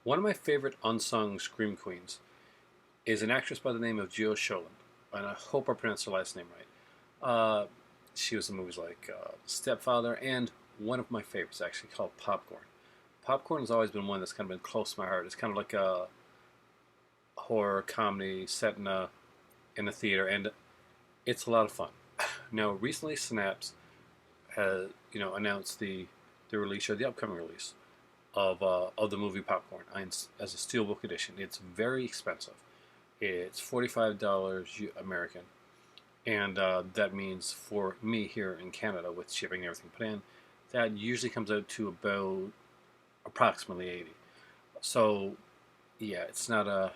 One of my favorite unsung scream queens is an actress by the name of Jill Scholand, and I hope I pronounced her last name right. She was in movies like Stepfather and one of my favorites actually called Popcorn. Popcorn has always been one that's kind of been close to my heart. It's kind of like a horror comedy set in a theater, and it's a lot of fun. Now, recently, Synapse has announced the release or the upcoming release of the movie Popcorn as a steelbook edition. It's very expensive. It's $45 American, and that means for me here in Canada with shipping and everything put in, that usually comes out to about approximately 80. So yeah, it's not a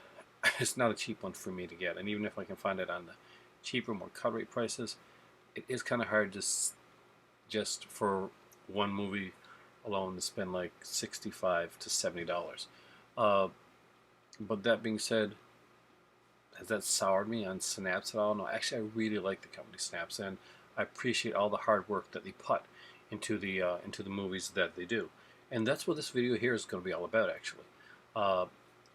it's not a cheap one for me to get, and even if I can find it on the cheaper, more cut rate prices, it is kind of hard just for one movie alone to spend like $65 to $70. Uh, but that being said, has that soured me on Synapse at all? No, actually, I really like the company Synapse, and I appreciate all the hard work that they put into the movies that they do, and that's what this video here is going to be all about. Actually, uh,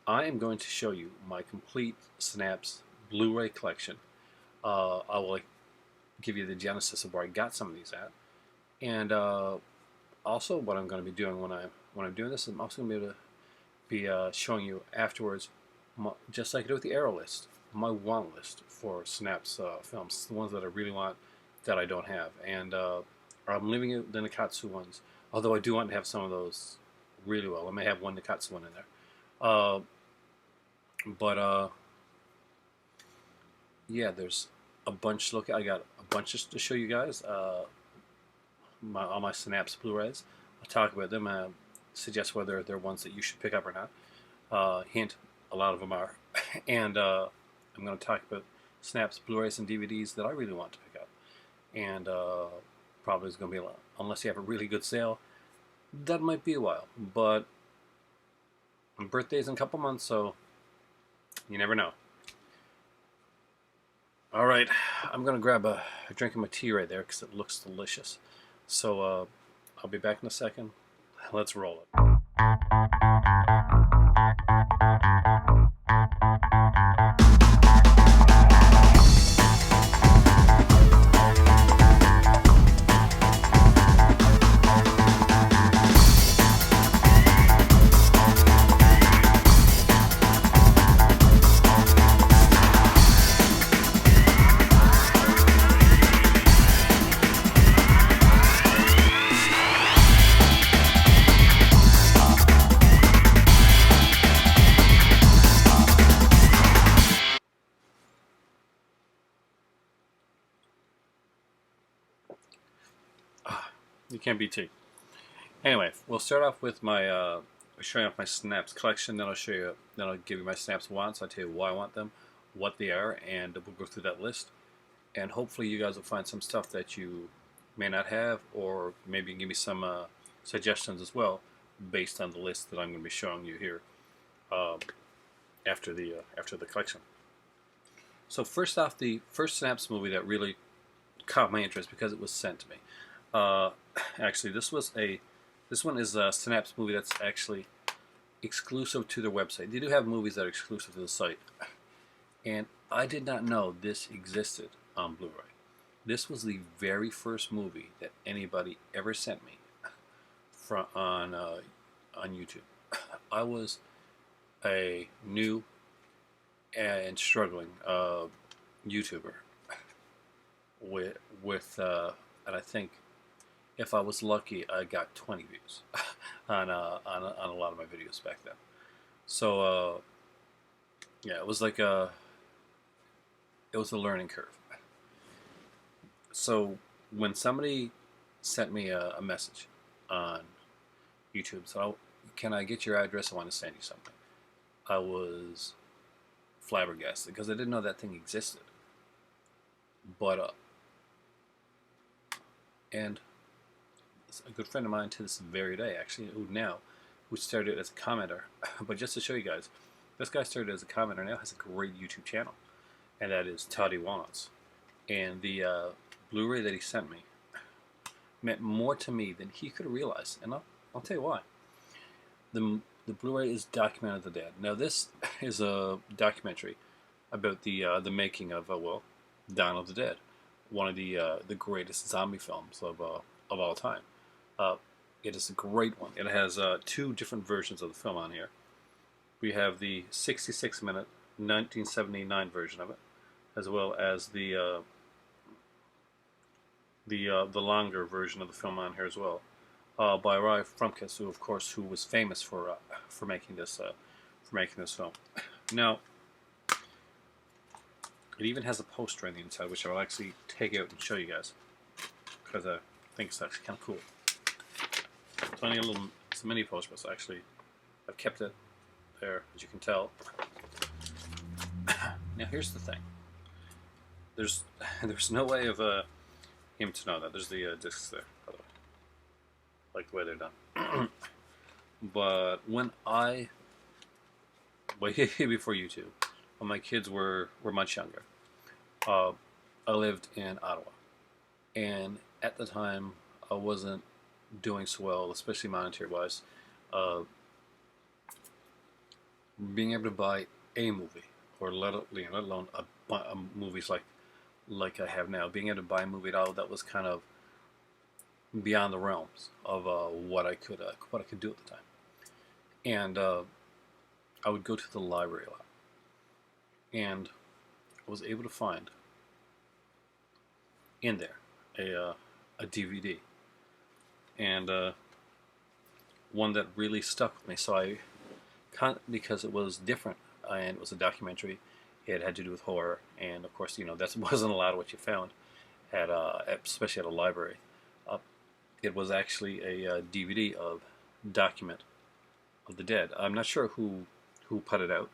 I am going to show you my complete Synapse Blu-ray collection. I will give you the genesis of where I got some of these at, and also what I'm going to be doing when I'm doing this. I'm also going to be showing you afterwards, just like I do with the Arrow list, my want list for Synapse films, the ones that I really want that I don't have, and I'm leaving it the Nakatsu ones. Although I do want to have some of those really well. I may have one Nakatsu one in there. But yeah, there's a bunch to look at. I got a bunch to show you guys. All my Synapse Blu-rays. I'll talk about them. Suggest whether they're ones that you should pick up or not. Hint: a lot of them are. And I'm going to talk about Synapse Blu-rays and DVDs that I really want to pick up. And probably is going to be a lot. Unless you have a really good sale, that might be a while. But my birthday's in a couple months, so you never know. All right, I'm going to grab a drink of my tea right there because it looks delicious. So I'll be back in a second. Let's roll it. You can't beat tea. Anyway, we'll start off with my showing off my Synapse collection. Then I'll give you my Synapse wants. I'll tell you why I want them, what they are, and we'll go through that list. And hopefully, you guys will find some stuff that you may not have, or maybe you can give me some suggestions as well, based on the list that I'm going to be showing you here after the collection. So first off, the first Synapse movie that really caught my interest because it was sent to me. Actually, this one is a Synapse movie that's actually exclusive to their website. They do have movies that are exclusive to the site, and I did not know this existed on Blu-ray. This was the very first movie that anybody ever sent me on YouTube. I was a new and struggling YouTuber with and I think if I was lucky, I got 20 views on a lot of my videos back then. So yeah, it was a learning curve. So when somebody sent me a message on YouTube, so can I get your address? I want to send you something. I was flabbergasted because I didn't know that thing existed. But and a good friend of mine to this very day, actually, who started as a commenter. But just to show you guys, this guy started as a commenter, now has a great YouTube channel, and that is Toddy Walnuts. And the Blu-ray that he sent me meant more to me than he could realize, and I'll tell you why. the Blu-ray is Document of the Dead. Now this is a documentary about the making of Dawn of the Dead, one of the greatest zombie films of all time. Uh, it is a great one. It has two different versions of the film on here. We have the 66-minute 1979 version of it, as well as the longer version of the film on here as well, by Roy Frumkes, who was famous for making this film. Now, it even has a poster on the inside, which I'll actually take out and show you guys, because I think it's actually kind of cool. It's only it's a mini poster, but actually I've kept it there, as you can tell. Now here's the thing. There's no way of him to know that. There's the discs there, by the way. Like the way they're done. But way before YouTube, when my kids were much younger, I lived in Ottawa, and at the time I wasn't doing so well, especially monetary-wise. Being able to buy a movie, or let alone movies like I have now, being able to buy a movie at all, that was kind of beyond the realms of what I could do at the time. And I would go to the library a lot, and I was able to find in there a DVD, and one that really stuck with me. So because it was different and it was a documentary, it had to do with horror, and of course, that wasn't a lot of what you found especially at a library. It was actually a DVD of Document of the Dead. I'm not sure who put it out,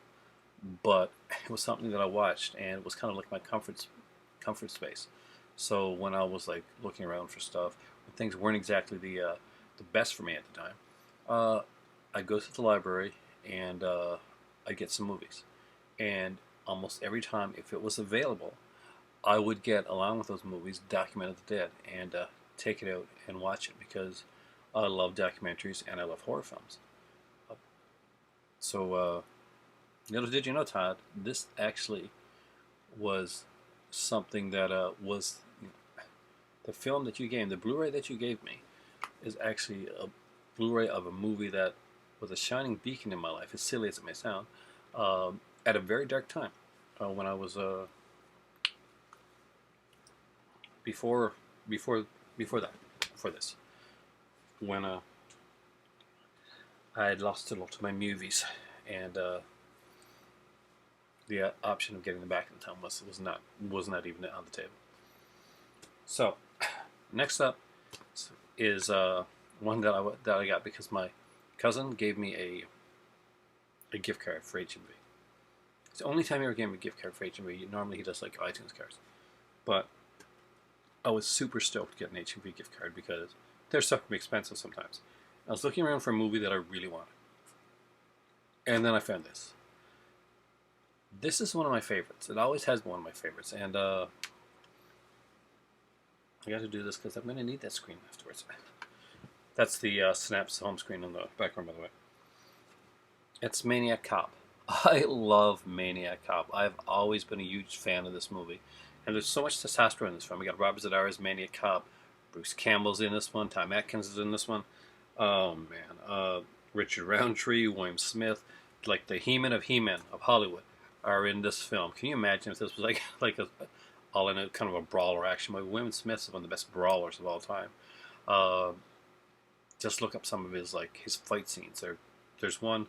but it was something that I watched, and it was kind of like my comfort space. So when I was like looking around for stuff, when things weren't exactly the best for me at the time, I'd go to the library and I'd get some movies. And almost every time, if it was available, I would get, along with those movies, Document of the Dead, and take it out and watch it, because I love documentaries and I love horror films. So, little did you know, Todd, this actually was something that was the film that you gave me, the Blu-ray that you gave me, is actually a Blu-ray of a movie that was a shining beacon in my life, as silly as it may sound, at a very dark time, when I was before this, when I had lost a lot of my movies, and the option of getting them back in time was not even on the table. So, next up is one that I got because my cousin gave me a gift card for HMV. It's the only time he ever gave me a gift card for HMV. Normally he does like iTunes cards, but I was super stoked to get an HMV gift card because they're stuff can be expensive sometimes. I was looking around for a movie that I really wanted, and then I found this. This is one of my favorites. It always has been one of my favorites, and I got to do this because I'm going to need that screen afterwards. That's the Synapse home screen on the background, by the way. It's Maniac Cop. I love Maniac Cop. I've always been a huge fan of this movie. And there's so much testosterone in this film. We got Robert Z'Dar Maniac Cop. Bruce Campbell's in this one. Tom Atkins is in this one. Oh, man. Richard Roundtree, William Smith, like the He-Man of Hollywood, are in this film. Can you imagine if this was like all in a kind of a brawler action movie? William Smith's one of the best brawlers of all time. Just look up some of his fight scenes. There's one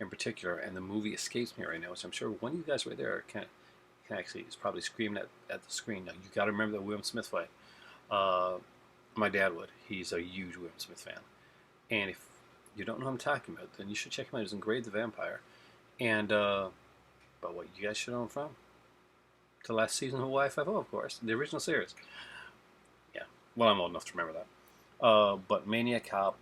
in particular, and the movie escapes me right now, which I'm sure one of you guys right there can actually is probably screaming at the screen. Now you got to remember that William Smith fight. My dad would. He's a huge William Smith fan, and if you don't know who I'm talking about, then you should check him out. He's in Grave the Vampire, and but what you guys should know him from? The last season of Y5O, of course, the original series. Yeah, well, I'm old enough to remember that. But Maniac Cop,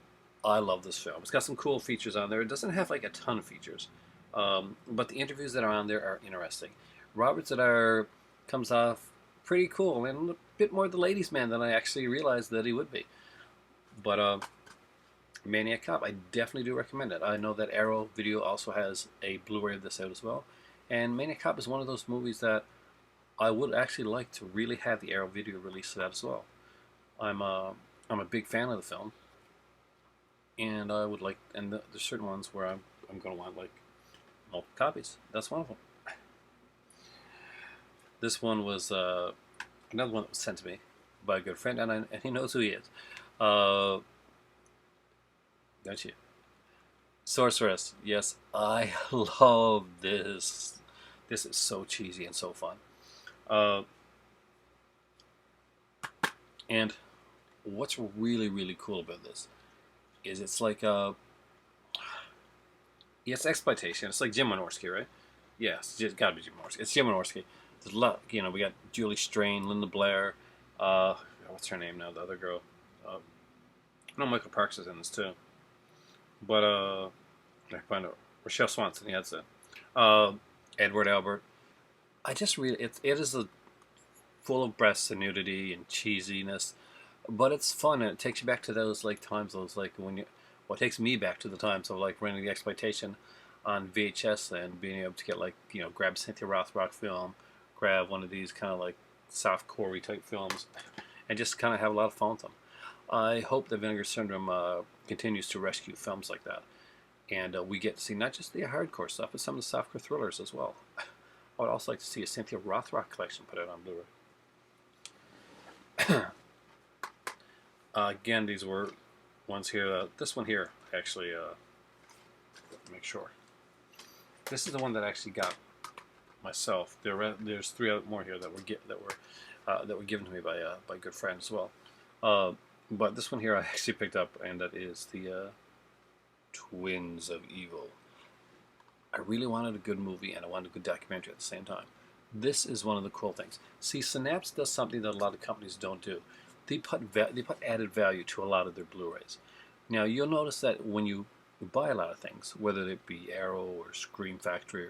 I love this film. It's got some cool features on there. It doesn't have like a ton of features, but the interviews that are on there are interesting. Robert Z'Dar comes off pretty cool and a bit more the ladies' man than I actually realized that he would be. But Maniac Cop, I definitely do recommend it. I know that Arrow Video also has a Blu-ray of this out as well, and Maniac Cop is one of those movies that I would actually like to really have the Arrow Video release that as well. I'm a I'm a big fan of the film, and I would like, and there's certain ones where I'm going to want like multiple copies. That's one of them. This one was another one that was sent to me by a good friend, and he knows who he is. Uh, don't you? Sorceress. Yes, I love this. This is so cheesy and so fun. Uh, and what's really, really cool about this is it's like it's exploitation. It's like Jim Wynorski, right? Yes, it's gotta be Jim Wynorski. It's Jim Wynorski. There's a lot, we got Julie Strain, Linda Blair, what's her name now? The other girl. No, Michael Parks is in this too. But I find out Rochelle Swanson. Yeah, that's it. Edward Albert. I just really it is full of breasts and nudity and cheesiness, but it's fun and it takes you back to those like times. Those like when you. What takes me back to the times of like renting the exploitation on VHS and being able to get like grab Cynthia Rothrock film, grab one of these kind of like soft core type films, and just kind of have a lot of fun with them. I hope that Vinegar Syndrome continues to rescue films like that, and we get to see not just the hardcore stuff, but some of the softcore thrillers as well. I would also like to see a Cynthia Rothrock collection put out on Blu-ray. Again, these were ones here. This one here, actually, make sure. This is the one that I actually got myself. There's three more here that were given to me by a good friend as well. But this one here I actually picked up, and that is the Twins of Evil. I really wanted a good movie, and I wanted a good documentary at the same time. This is one of the cool things. See, Synapse does something that a lot of companies don't do. They put added value to a lot of their Blu-rays. Now, you'll notice that when you buy a lot of things, whether it be Arrow or Scream Factory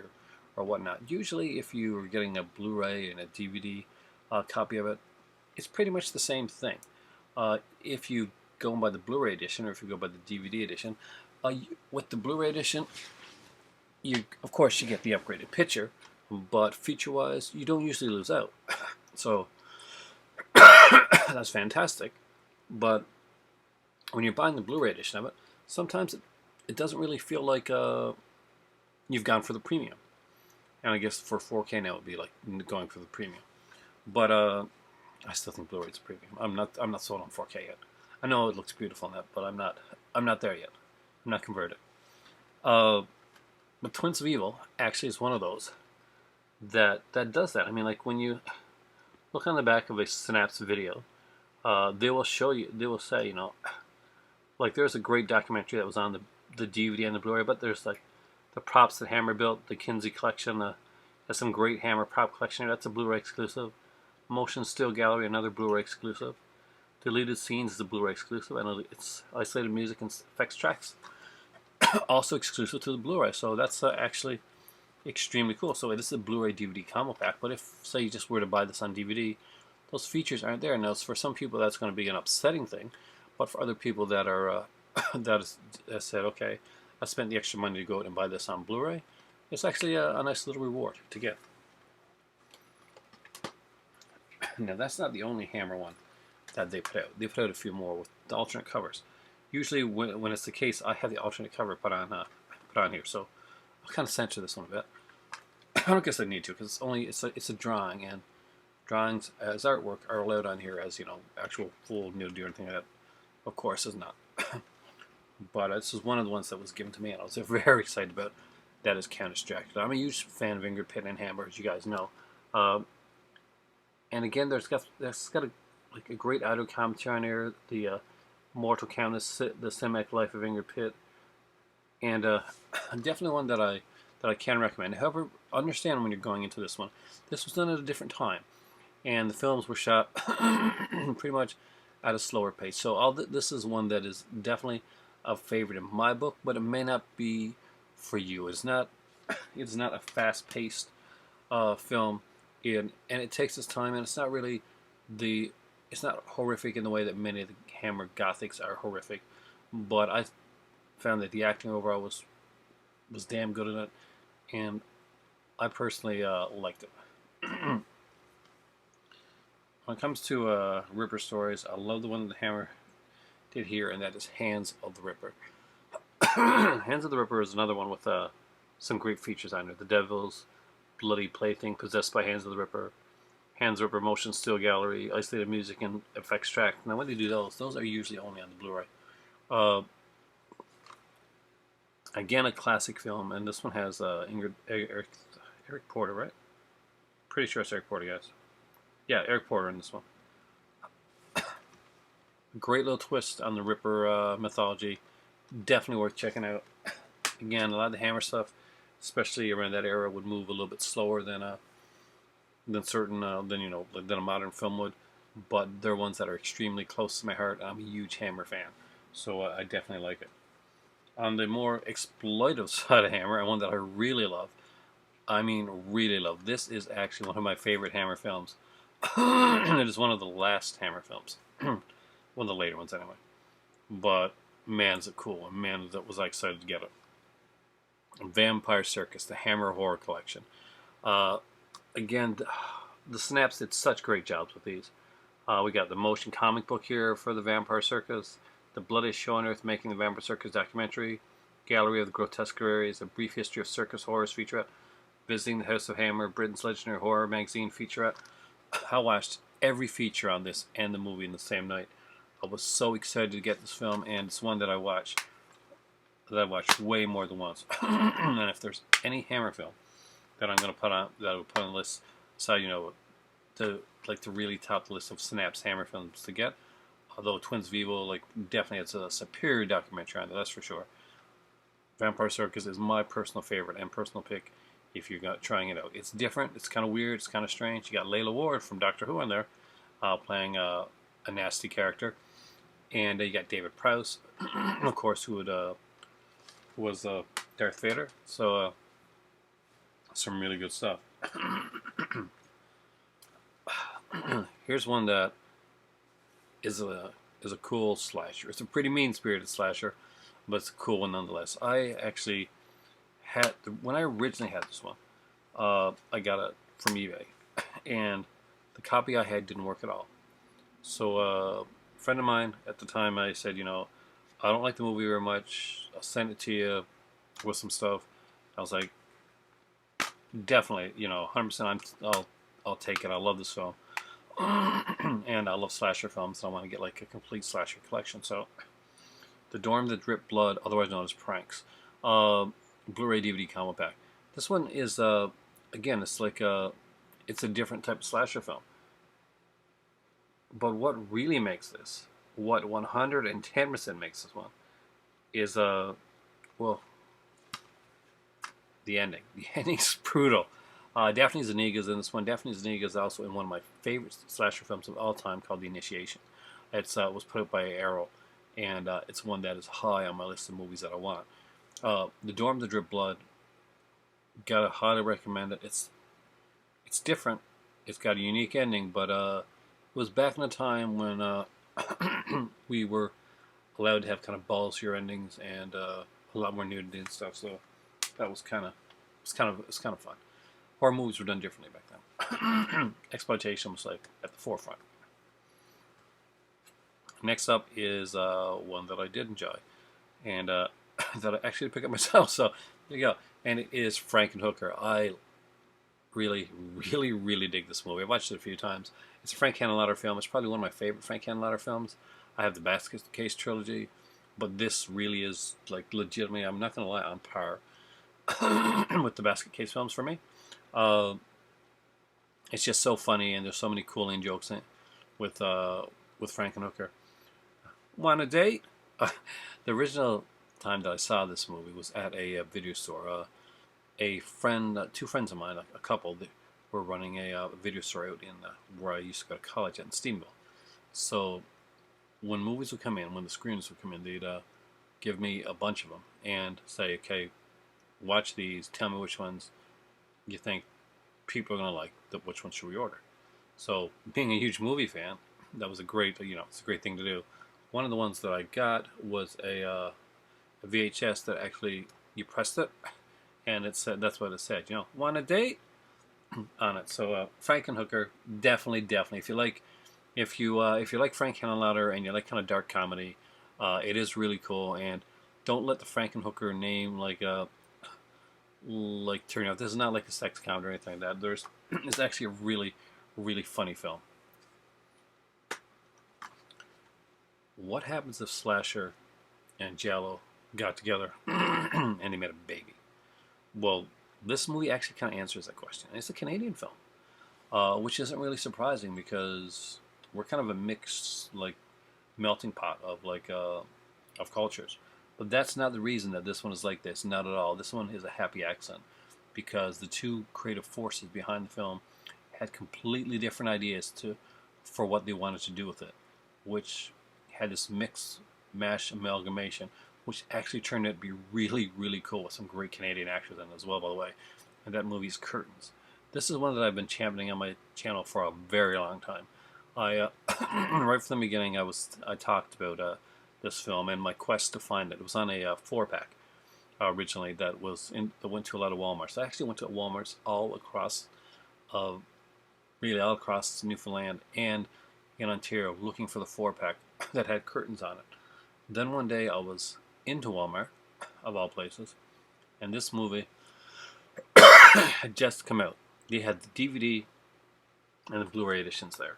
or whatnot, usually if you are getting a Blu-ray and a DVD copy of it, it's pretty much the same thing. If you go by the Blu-ray edition or if you go by the DVD edition, with the Blu-ray edition, of course you get the upgraded picture, but feature-wise, you don't usually lose out. So that's fantastic. But when you're buying the Blu-ray edition of it, sometimes it doesn't really feel like you've gone for the premium. And I guess for 4K now it would be like going for the premium. But I still think Blu-ray is premium. I'm not sold on 4K yet. I know it looks beautiful in that, but I'm not there yet. I'm not converted. But Twins of Evil actually is one of those that does that. I mean, like when you look on the back of a Synapse video, they will say, like there's a great documentary that was on the DVD and the Blu-ray, but there's like the props that Hammer built, the Kinsey collection, there's some great Hammer prop collection here. That's a Blu-ray exclusive. Motion Still Gallery, another Blu-ray exclusive. Deleted Scenes is a Blu-ray exclusive, and it's isolated music and effects tracks, also exclusive to the Blu-ray. So that's actually extremely cool. So this is a Blu-ray DVD combo pack, but if, say, you just were to buy this on DVD, those features aren't there. Now, for some people, that's going to be an upsetting thing, but for other people that are that said, okay, I spent the extra money to go out and buy this on Blu-ray, it's actually a nice little reward to get. Now, that's not the only Hammer one that they put out. They put out a few more with the alternate covers. Usually, when it's the case, I have the alternate cover put on here, so I'll kind of censor this one a bit. I don't guess I need to because it's a drawing, and drawings as artwork are allowed on here as actual full nudity or anything like that. Of course, is not. But this is one of the ones that was given to me, and I was very excited about. That is Countess Dracula. I'm a huge fan of Ingrid Pitt and Hammer, as you guys know. And again, there's got a great audio commentary on here. The Mortal Countess, the cinematic life of Ingrid Pitt, and definitely one that I can recommend. However, understand when you're going into this one, this was done at a different time, and the films were shot pretty much at a slower pace. So this is one that is definitely a favorite in my book, but it may not be for you. It's not a fast-paced film, and it takes its time, and it's not really it's not horrific in the way that many of the Hammer Gothics are horrific, but found that the acting overall was damn good in it, and I personally liked it. When it comes to Ripper stories, I love the one that Hammer did here, and that is Hands of the Ripper. Hands of the Ripper is another one with some great features on it. The Devil's Bloody Plaything, Possessed by Hands of the Ripper, Hands of the Ripper Motion Still Gallery, Isolated Music and Effects Track. Now when they do those are usually only on the Blu-ray. Again, a classic film, and this one has Eric Porter, right? Pretty sure it's Eric Porter, guys. Yeah, Eric Porter in this one. Great little twist on the Ripper mythology. Definitely worth checking out. Again, a lot of the Hammer stuff, especially around that era, would move a little bit slower than certain than a modern film would. But they're ones that are extremely close to my heart. I'm a huge Hammer fan, so I definitely like it. On the more exploitive side of Hammer, and one that I really love, I mean really love, this is actually one of my favorite Hammer films. And it is one of the last Hammer films. One of the later ones, anyway. But, man, is it cool. And man, was I excited to get it. Vampire Circus, the Hammer Horror Collection. Again, the Synapse did such great jobs with these. We got the motion comic book here for the Vampire Circus, the Bloodiest Show on Earth Making the Vampire Circus documentary, Gallery of the Grotesque Areas, A Brief History of Circus Horrors featurette, Visiting the House of Hammer, Britain's Legendary Horror Magazine featurette. I watched every feature on this and the movie in the same night. I was so excited to get this film, and it's one that I watched way more than once. And if there's any Hammer film that I'm going to put on, that I would put on the list, so to really top the list of Synapse Hammer films to get. Although Twins Vivo definitely has a superior documentary on it, that's for sure. Vampire Circus is my personal favorite and personal pick if you're trying it out. It's different, it's kind of weird, it's kind of strange. You got Layla Ward from Doctor Who in there, playing a nasty character. And you got David Prowse, of course, who was Darth Vader. So, some really good stuff. Here's one that is a cool slasher. It's a pretty mean-spirited slasher, but it's a cool one nonetheless. I actually had, when I originally had this one, I got it from eBay, and the copy I had didn't work at all. So a friend of mine at the time, I said, I don't like the movie very much. I'll send it to you with some stuff. I was like, definitely, 100%. I'll take it. I love this film. And I love slasher films, and I want to get a complete slasher collection. So, The Dorm That Dripped Blood, otherwise known as Pranks, Blu-ray DVD combo pack. This one is again, it's it's a different type of slasher film. But what really makes this, what 110% makes this one, is well, the ending. The ending's brutal. Daphne Zuniga's in this one. Daphne Zuniga's also in one of my favorite slasher films of all time called The Initiation. It was put up by Arrow, and it's one that is high on my list of movies that I want. The Dorm That Drip Blood, gotta highly recommend it. It's different. It's got a unique ending, but it was back in a time when we were allowed to have kind of ballsier endings and a lot more nudity and stuff. So that was kind of fun. Horror movies were done differently back then. Exploitation was at the forefront. Next up is one that I did enjoy, and that I actually picked up myself. So there you go. And it is Frankenhooker. I really, really, really dig this movie. I watched it a few times. It's a Frank Henenlotter film. It's probably one of my favorite Frank Henenlotter films. I have the Basket Case trilogy, but this really is legitimately, I'm not going to lie, on par with the Basket Case films for me. It's just so funny, and there's so many cool in jokes with Frankenhooker. Want a date? The original time that I saw this movie was at a video store. A friend, two friends of mine, a couple, that were running a video store out in where I used to go to college at in Steamville. So when movies would come in, when the screeners would come in, they'd give me a bunch of them and say, okay, watch these, tell me which ones you think people are going to like, which ones should we order. So being a huge movie fan, that was a great, it's a great thing to do. One of the ones that I got was a a VHS that actually you pressed it, and it said, that's what it said. You know, want a date on it. So Frankenhooker, definitely. If you like Frank Henenlotter and you like kind of dark comedy, it is really cool. And don't let the Frankenhooker name like turn out. This is not like a sex comedy or anything like that. It's actually a really funny film. What happens if Slasher and Jello got together and they made a baby? Well, this movie actually kind of answers that question. It's a Canadian film, which isn't really surprising because we're kind of a mixed, like, melting pot of cultures. But that's not the reason that this one is like this. Not at all. This one is a happy accent because the two creative forces behind the film had completely different ideas for what they wanted to do with it, which had this mix mash amalgamation, which actually turned out to be really cool with some great Canadian actors in it as well, by the way. And that movie's Curtains. This is one that I've been championing on my channel for a very long time. I right from the beginning, I talked about this film and my quest to find it. It was on a 4-pack originally that went to a lot of Walmarts. I actually went to Walmarts all across, really all across Newfoundland and in Ontario, looking for the 4-pack that had Curtains on it. Then one day I was into Walmart, of all places, and this movie had just come out. They had the DVD and the Blu-ray editions there,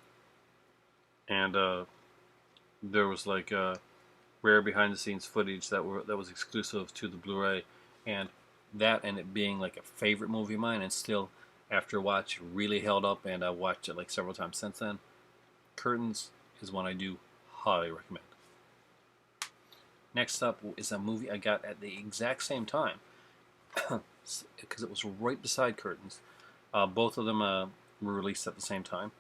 and there was like rare behind-the-scenes footage that was exclusive to the Blu-ray, and it being like a favorite movie of mine, and still after watch really held up, and I watched it like several times since then. Curtains is one I do highly recommend. Next up is a movie I got at the exact same time because it was right beside Curtains. Both of them were released at the same time,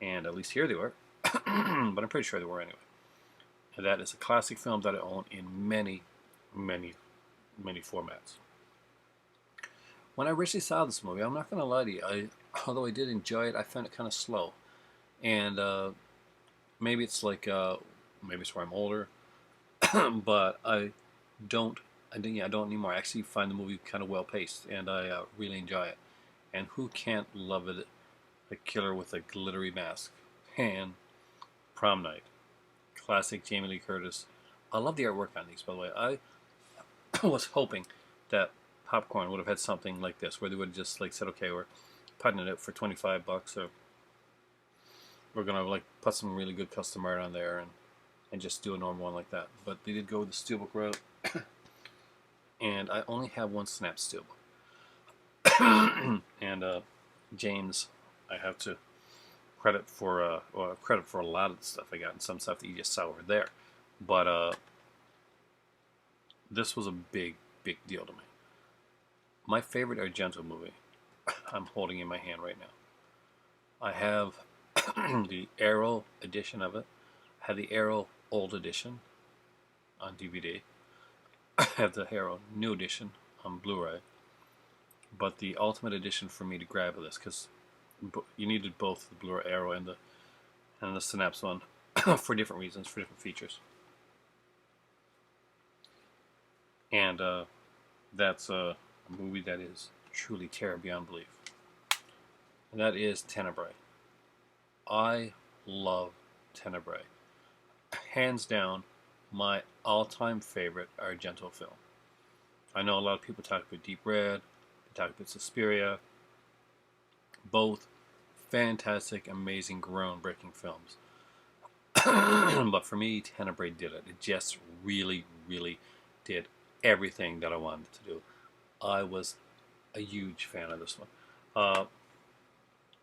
and at least here they were, but I'm pretty sure they were anyway. And that is a classic film that I own in many formats. When I originally saw this movie, I'm not going to lie to you, although I did enjoy it, I found it kind of slow. And maybe it's maybe it's where I'm older, but I don't anymore. I actually find the movie kind of well paced, and I really enjoy it. And who can't love it? A killer with a glittery mask and Prom Night, classic Jamie Lee Curtis. I love the artwork on these, by the way. I was hoping that Popcorn would have had something like this, where they would have just said, okay, we're putting it out for $25, or we're gonna put some really good custom art on there and just do a normal one like that. But they did go with the steelbook route, and I only have one Synapse steelbook. And James, I have to credit for a lot of the stuff I got, and some stuff that you just saw over there. But this was a big deal to me. My favorite Argento movie I'm holding in my hand right now. I have the Arrow edition of it. I have the Arrow old edition on DVD. I have the Arrow new edition on Blu-ray. But the ultimate edition for me to grab this, because you needed both the Blu-ray Arrow and the Synapse one for different reasons, for different features. And that's a movie that is truly terror beyond belief. And that is Tenebrae. I love Tenebrae. Hands down, my all-time favorite Argento film. I know a lot of people talk about Deep Red, they talk about Suspiria. Both fantastic, amazing, groundbreaking films. But for me, Tenebrae did it. It just really did everything that I wanted to do. I was a huge fan of this one.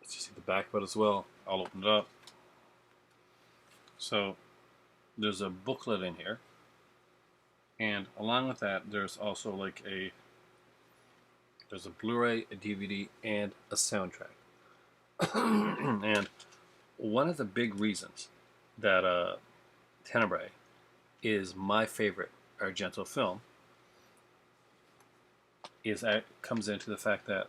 Let's just see the back of it as well. I'll open it up. So there's a booklet in here, and along with that, there's also there's a Blu-ray, a DVD, and a soundtrack. And one of the big reasons that Tenebrae is my favorite Argento film comes into the fact that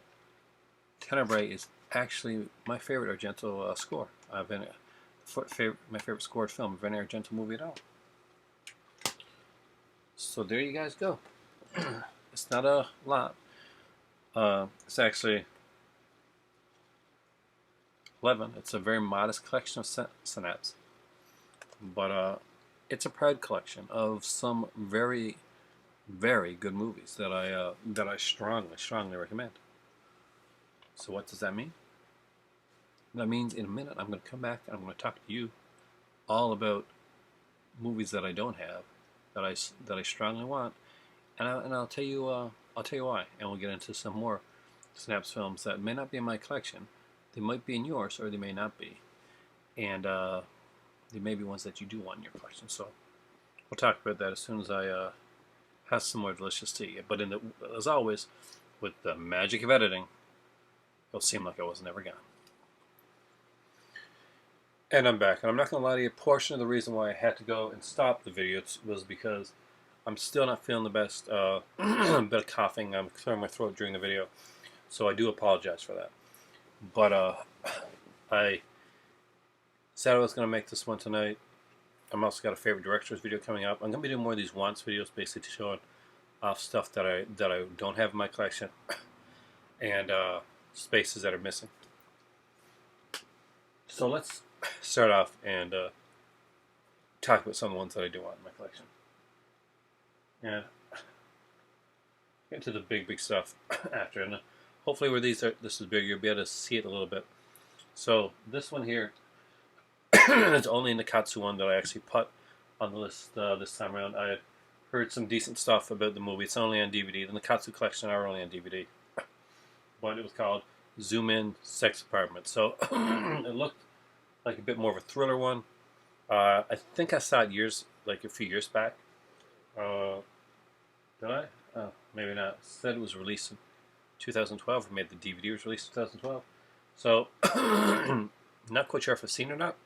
Tenebrae is actually my favorite Argento score. My favorite scored film of any Argento movie at all. So there you guys go. It's not a lot. It's actually 11. It's a very modest collection of Synapse, but it's a proud collection of some very, very good movies that I strongly recommend. So what does that mean? That means in a minute I'm going to come back and I'm going to talk to you all about movies that I don't have that I strongly want, and I'll tell you why, and we'll get into some more Synapse films that may not be in my collection. They might be in yours, or they may not be, and they may be ones that you do want in your collection. So we'll talk about that as soon as I have some more delicious tea. But as always, with the magic of editing, it'll seem like I was never gone. And I'm back, and I'm not going to lie to you, a portion of the reason why I had to go and stop the video was because I'm still not feeling the best. A bit of coughing, I'm clearing my throat during the video, so I do apologize for that. But I said I was going to make this one tonight. I'm also got a favorite directors video coming up. I'm going to be doing more of these wants videos, basically showing off stuff that I don't have in my collection, and spaces that are missing. So let's start off and talk about some of the ones that I do want in my collection. And get to the big stuff after. And hopefully where this is big, you'll be able to see it a little bit. So this one here is only the Katsu one that I actually put on the list this time around. I had heard some decent stuff about the movie. It's only on DVD. The Nakatsu collection are only on DVD. But it was called Zoom In Sex Apartment. So it looked like a bit more of a thriller one. I think I saw it a few years back. Did I? Oh, maybe not. It said it was released in 2012. Or maybe the DVD was released in 2012. So, not quite sure if I've seen it or not.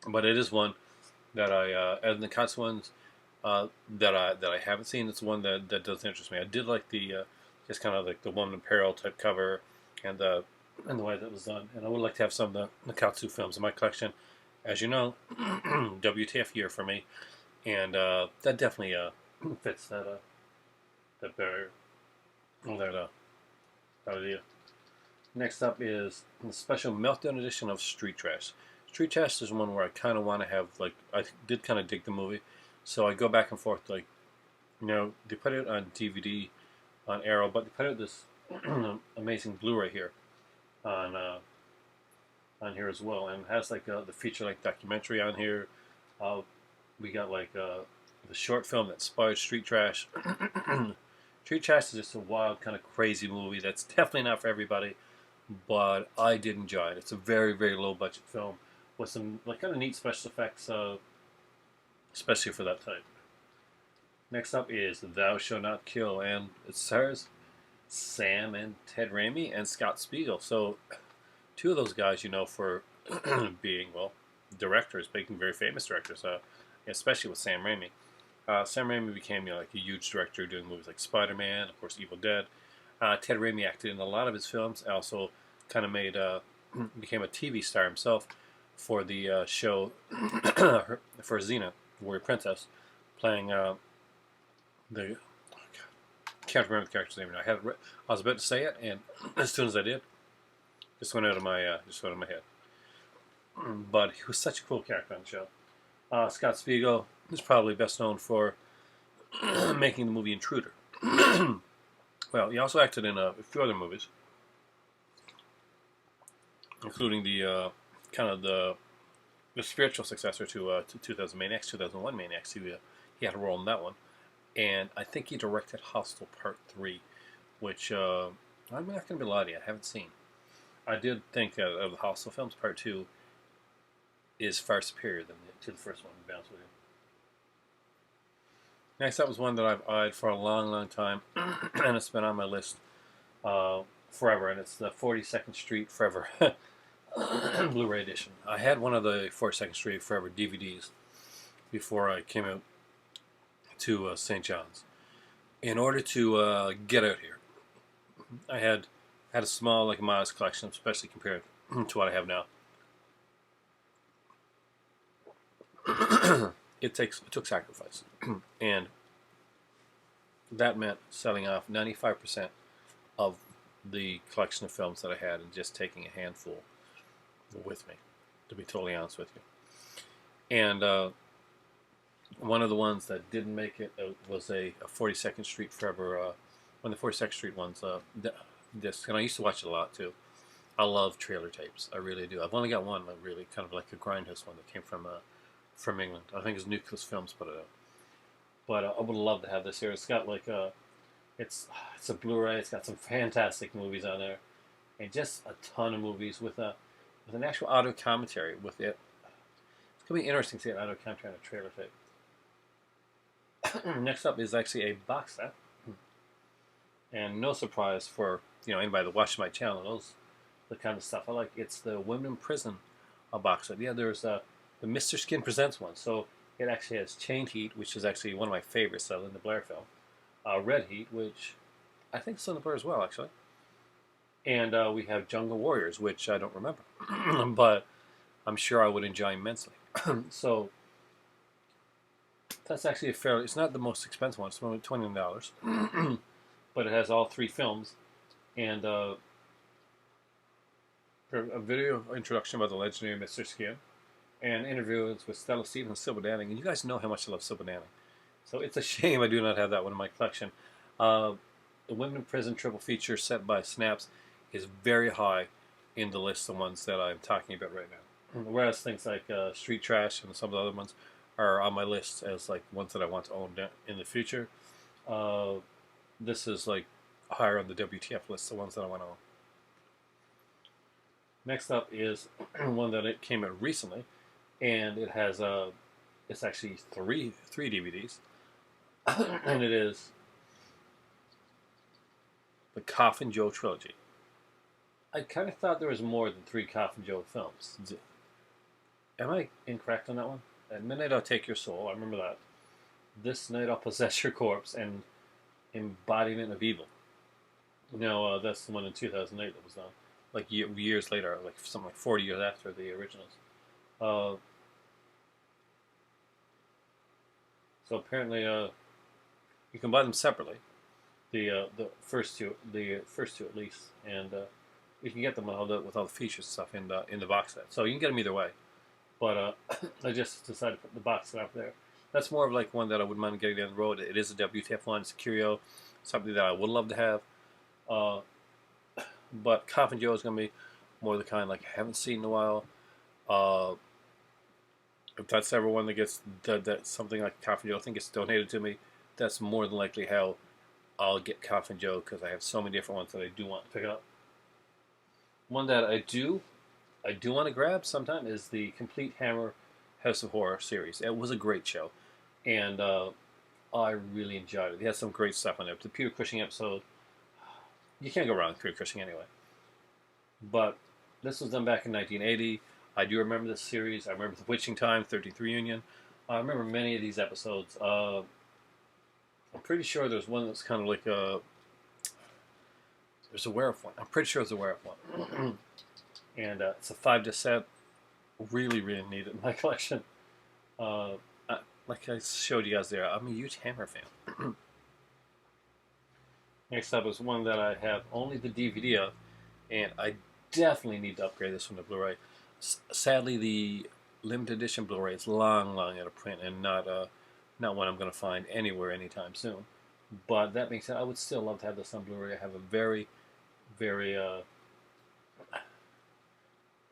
But it is one that out of the Katsu ones that I haven't seen. It's one that does interest me. I did like the just kind of like the woman in peril type cover and the way that it was done. And I would like to have some of the Nakatsu films in my collection. As you know, WTF year for me, and that definitely fits that barrier. That idea. Next up is the special meltdown edition of Street Trash. Street Trash is one where I kind of want to have, like, I did kind of dig the movie, so I go back and forth, like, they put it on DVD on Arrow, but they put out this amazing Blu-ray here on here as well, and it has like the feature-length documentary on here. We got like the short film that inspired Street Trash. Street Trash is just a wild, kind of crazy movie that's definitely not for everybody, but I did enjoy it. It's a very, very low-budget film with some like kind of neat special effects, especially for that type. Next up is Thou Shalt Not Kill, and it stars Sam and Ted Raimi and Scott Spiegel. So, two of those guys, for being, well, directors, making very famous directors, especially with Sam Raimi. Sam Raimi became, like a huge director doing movies like Spider-Man, of course, Evil Dead. Ted Raimi acted in a lot of his films. Also, kind of became a TV star himself for the show for Xena, Warrior Princess, playing can't remember the character's name now. I was about to say it, and as soon as I did, just went out of my head. But he was such a cool character on the show. Scott Spiegel is probably best known for making the movie Intruder. Well, he also acted in a few other movies, including the kind of the spiritual successor to 2000 Maniacs, 2001 Maniacs. He had a role in that one. And I think he directed Hostel Part 3, which I'm not going to be lying to you, I haven't seen. I did think that of the Hostel films, Part 2 is far superior to the first one, to be honest with you. Next up was one that I've eyed for a long, long time, and it's been on my list forever, and it's the 42nd Street Forever Blu-ray edition. I had one of the 42nd Street Forever DVDs before I came out to St. John's. In order to get out here, I had a small, like, modest collection, especially compared to what I have now. It took sacrifice, and that meant selling off 95% of the collection of films that I had and just taking a handful with me, to be totally honest with you. And one of the ones that didn't make it was a 42nd Street Forever, one of the 42nd Street ones. Disc, and I used to watch it a lot too. I love trailer tapes. I really do. I've only got one, really kind of like a grindhouse one that came from England. I think it's Nucleus Films put it out. But I would love to have this here. It's got like it's a Blu-ray. It's got some fantastic movies on there, and just a ton of movies with an actual audio commentary with it. It's gonna be interesting to see an audio commentary on a trailer tape. Next up is actually a box set, and no surprise for anybody that watches my channel knows the kind of stuff I like. It's the Women in Prison box set. Yeah, there's the Mr. Skin Presents one. So it actually has Chained Heat, which is actually one of my favorites, the Linda Blair film. Red Heat, which I think is Linda Blair as well, actually. And we have Jungle Warriors, which I don't remember, but I'm sure I would enjoy immensely. So that's actually it's not the most expensive one. It's only $29, but it has all three films and a video introduction by the legendary Mr. Skin, and interviews with Stella Stevens and Sybil Danning. And you guys know how much I love Sybil Danning. So it's a shame I do not have that one in my collection. The Women in Prison triple feature set by Synapse is very high in the list of ones that I'm talking about right now. Whereas things like Street Trash and some of the other ones are on my list as like ones that I want to own in the future. This is like higher on the WTF list, the ones that I want to own. Next up is one that it came out recently, and it has it's actually three DVDs, and it is the Coffin Joe trilogy. I kind of thought there was more than three Coffin Joe films. Am I incorrect on that one? At Midnight I'll Take Your Soul, I remember that. This Night I'll Possess Your Corpse, and Embodiment of Evil. That's the one in 2008 that was done. Like years later, like something like 40 years after the originals. So apparently, you can buy them separately. The first two at least, and you can get them with all the features and stuff in the box set. So you can get them either way. But I just decided to put the box set up there. That's more of like one that I wouldn't mind getting down the road. It is a WTF one. It's a curio, something that I would love to have. But Coffin Joe is going to be more the kind like I haven't seen in a while. If that's ever one that gets that something like Coffin Joe, I think gets donated to me, that's more than likely how I'll get Coffin Joe, because I have so many different ones that I do want to pick up. One that I do want to grab sometime is the Complete Hammer House of Horror series. It was a great show, and I really enjoyed it. They had some great stuff on there. The Peter Cushing episode, you can't go wrong with Peter Cushing anyway. But this was done back in 1980. I do remember this series. I remember The Witching Time, 13th Reunion. I remember many of these episodes. I'm pretty sure there's one that's kind of like there's a werewolf one. I'm pretty sure it's a werewolf one. And it's a 5-disc set. Really, really need it in my collection. Like I showed you guys there, I'm a huge Hammer fan. Next up is one that I have only the DVD of, and I definitely need to upgrade this one to Blu-ray. Sadly, the limited edition Blu-ray is long out of print, and not one I'm going to find anywhere anytime soon. But that being said, I would still love to have this on Blu-ray. I have a very, very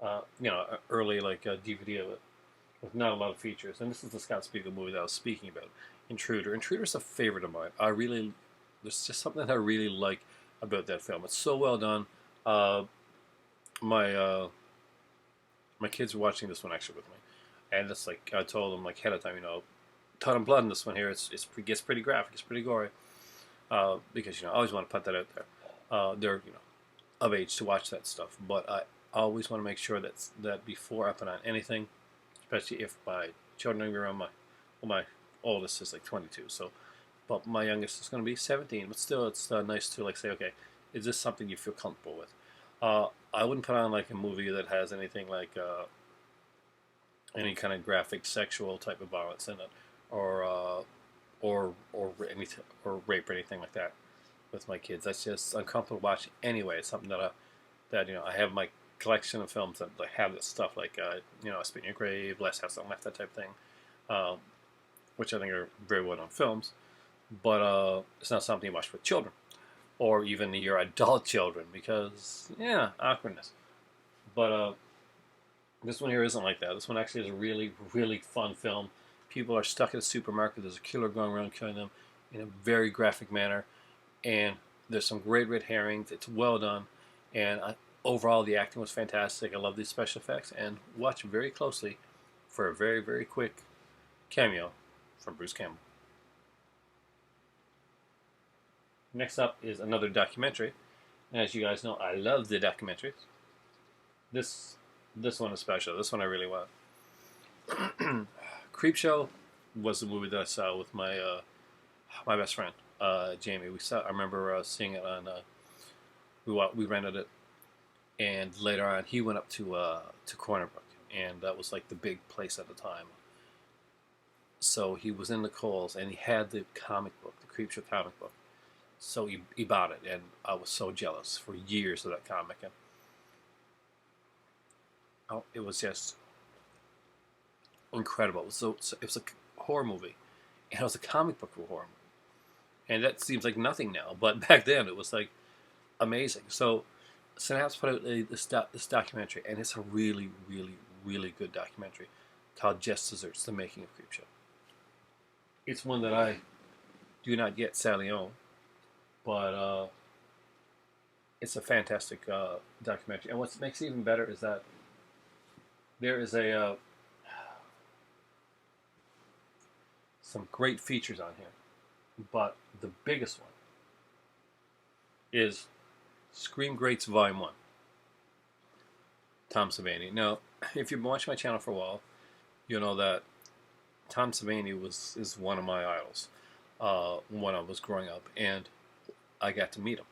early DVD of it with not a lot of features. And this is the Scott Spiegel movie that I was speaking about, Intruder. Intruder's a favorite of mine. There's just something that I really like about that film. It's so well done. My kids were watching this one actually with me, and it's like I told them like ahead of time, ton of blood in this one here. It gets pretty graphic. It's pretty gory, because I always want to put that out there. They're of age to watch that stuff, but I always want to make sure that before I put on anything, especially if my children are around my oldest is like 22, so. But my youngest is going to be 17. But still, it's nice to say, okay, is this something you feel comfortable with? I wouldn't put on like a movie that has anything like any kind of graphic sexual type of violence in it, or or rape or anything like that with my kids. That's just uncomfortable to watch anyway. It's something that I have my collection of films that have this stuff like Spit in Your Grave, Last House on Left, that type of thing, um, which I think are very well known films. But it's not something you watch with children or even your adult children because awkwardness. But this one here isn't like that. This one actually is a really, really fun film. People are stuck at a supermarket. There's a killer going around killing them in a very graphic manner. And there's some great red herrings. It's well done. And overall, the acting was fantastic. I love these special effects. And watch very closely for a very, very quick cameo from Bruce Campbell. Next up is another documentary. And as you guys know, I love the documentaries. This one is special. This one I really want. Creepshow was the movie that I saw with my my best friend Jamie. I remember seeing it on. We rented it, and later on he went up to Corner Brook, and that was like the big place at the time. So he was in the Coles, and he had the comic book, the Creepshow comic book. So he bought it, and I was so jealous for years of that comic. And it was just incredible. It was a horror movie, and it was a comic book of a horror movie. And that seems like nothing now, but back then it was like amazing. So Synapse put out this documentary, and it's a really, really, really good documentary called Just Desserts: The Making of Creepshow. It's one that I do not yet sadly own, but it's a fantastic documentary. And what makes it even better is that there is some great features on here, but the biggest one is Scream Greats Volume 1. Tom Savini. Now, if you've been watching my channel for a while, you'll know that Tom Savini is one of my idols when I was growing up, and I got to meet him.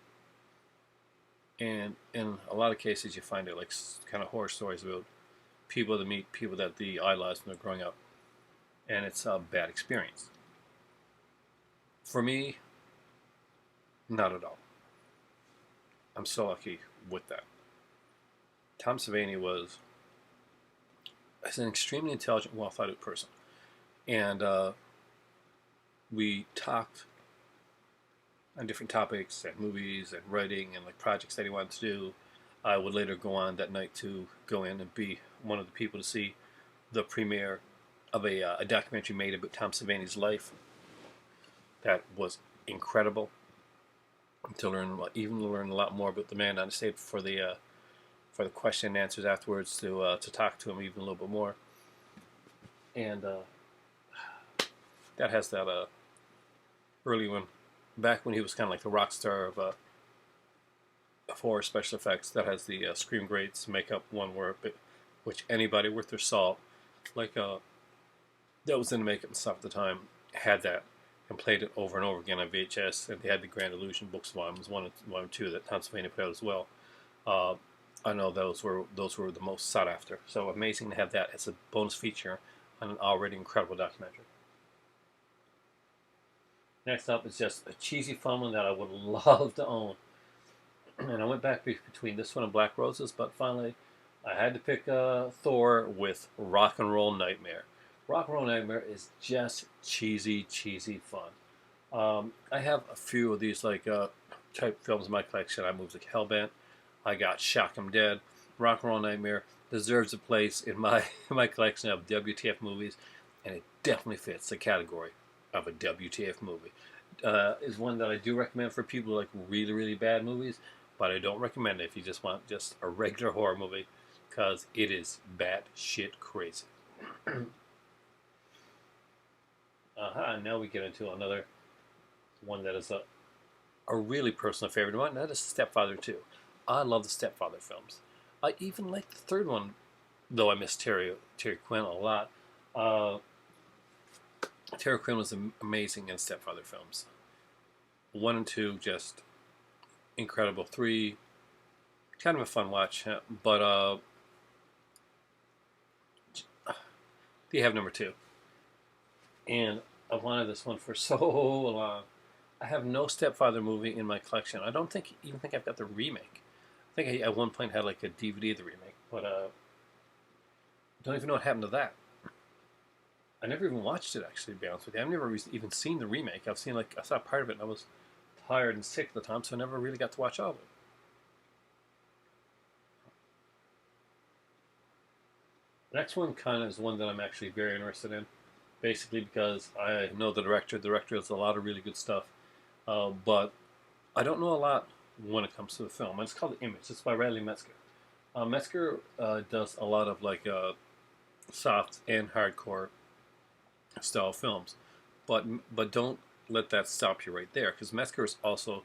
And in a lot of cases, you find it like kind of horror stories about people that meet people that they idolize when they're growing up, and it's a bad experience. For me, not at all. I'm so lucky with that. Tom Savini was an extremely intelligent, well-thought-out person, and we talked on different topics and movies and writing and like projects that he wanted to do. I would later go on that night to go in and be one of the people to see the premiere of a documentary made about Tom Savini's life. That was incredible. To learn a lot more about the man. I stayed for the question and answers afterwards to talk to him even a little bit more. And that has that early one, back when he was kind of like the rock star of horror special effects. That has the Scream Greats makeup one which anybody worth their salt, like that was in makeup and stuff at the time, had that and played it over and over again on VHS. And they had the Grand Illusion books volumes 1 and 2 that Tom Savini put out as well. I know those were the most sought after. So amazing to have that as a bonus feature on an already incredible documentary. Next up is just a cheesy fun one that I would love to own. And I went back between this one and Black Roses, but finally I had to pick Thor with Rock and Roll Nightmare. Rock and Roll Nightmare is just cheesy fun. I have a few of these type films in my collection. I moved like Hellbent. I got Shock 'Em Dead. Rock and Roll Nightmare deserves a place in my collection of WTF movies, and it definitely fits the category of a WTF movie. Is one that I do recommend for people who like really, really bad movies, but I don't recommend it if you just want just a regular horror movie, because it is bad shit crazy. Now we get into another one that is a really personal favorite of mine. That is Stepfather 2. I love the Stepfather films. I even like the third one, though I miss Terry Quinn a lot. Terry Quinn was amazing in Stepfather films. 1 and 2, just incredible. 3, kind of a fun watch, but they have number 2. And I wanted this one for so long. I have no Stepfather movie in my collection. I don't think even think I've got the remake. I think I at one point had like a DVD of the remake, but don't even know what happened to that. I never even watched it actually. To be honest with you, I've never even seen the remake. I've seen like I saw part of it, and I was tired and sick at the time, so I never really got to watch all of it. The next one kind of is one that I'm actually very interested in, basically because I know the director. The director does a lot of really good stuff, but I don't know a lot when it comes to the film. It's called The Image. It's by Radley Metzger. Metzger does a lot of like soft and hardcore style films, but don't let that stop you right there because Metzger is also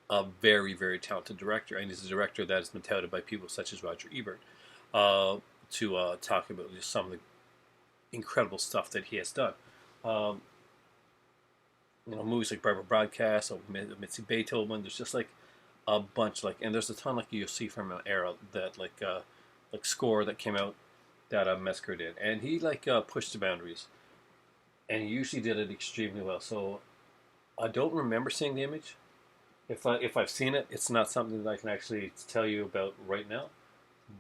a very very talented director, and he's a director that has been touted by people such as Roger Ebert uh, to talk about just some of the incredible stuff that he has done. Um, Movies like Barbara Broadcast or Mitzi Beethoven. There's just like a bunch and there's a ton like you'll see from an era that like score that came out that Metzger did, and he pushed the boundaries, and he usually did it extremely well. So I don't remember seeing The Image. If I've seen it, it's not something that I can actually tell you about right now.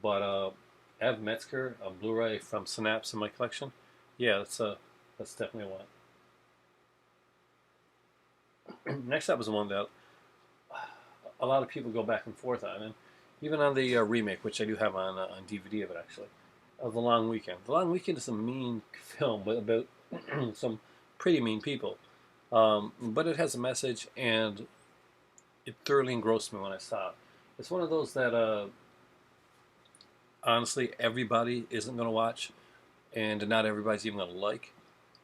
But Ev Metzger, a Blu-ray from Synapse in my collection. Yeah, that's definitely one. Next up is one that a lot of people go back and forth on, and even on the remake, which I do have on DVD of it actually, of The Long Weekend. The Long Weekend is a mean film about some pretty mean people, but it has a message, and it thoroughly engrossed me when I saw it. It's one of those that honestly everybody isn't going to watch, and not everybody's even going to like,